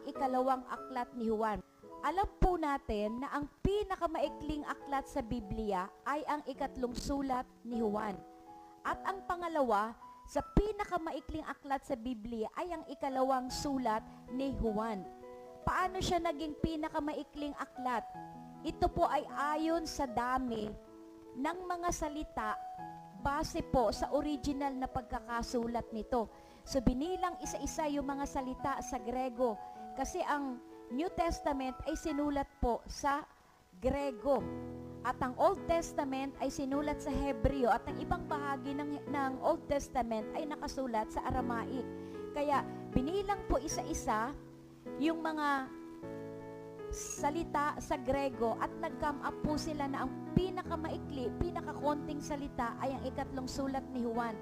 ikalawang aklat ni Juan. Alam po natin na ang pinakamaikling aklat sa Biblia ay ang ikatlong sulat ni Juan. At ang pangalawa, sa pinakamaikling aklat sa Biblia ay ang ikalawang sulat ni Juan. Paano siya naging pinakamaikling aklat? Ito po ay ayon sa dami ng mga salita base po sa original na pagkakasulat nito. So binilang isa-isa yung mga salita sa Grego kasi ang New Testament ay sinulat po sa Grego at ang Old Testament ay sinulat sa Hebreo at ang ibang bahagi ng Old Testament ay nakasulat sa Aramaic. Kaya binilang po isa-isa yung mga salita sa Grego at nag-come up po sila na ang pinakamaikli, pinakakonting salita ay ang ikatlong sulat ni Juan.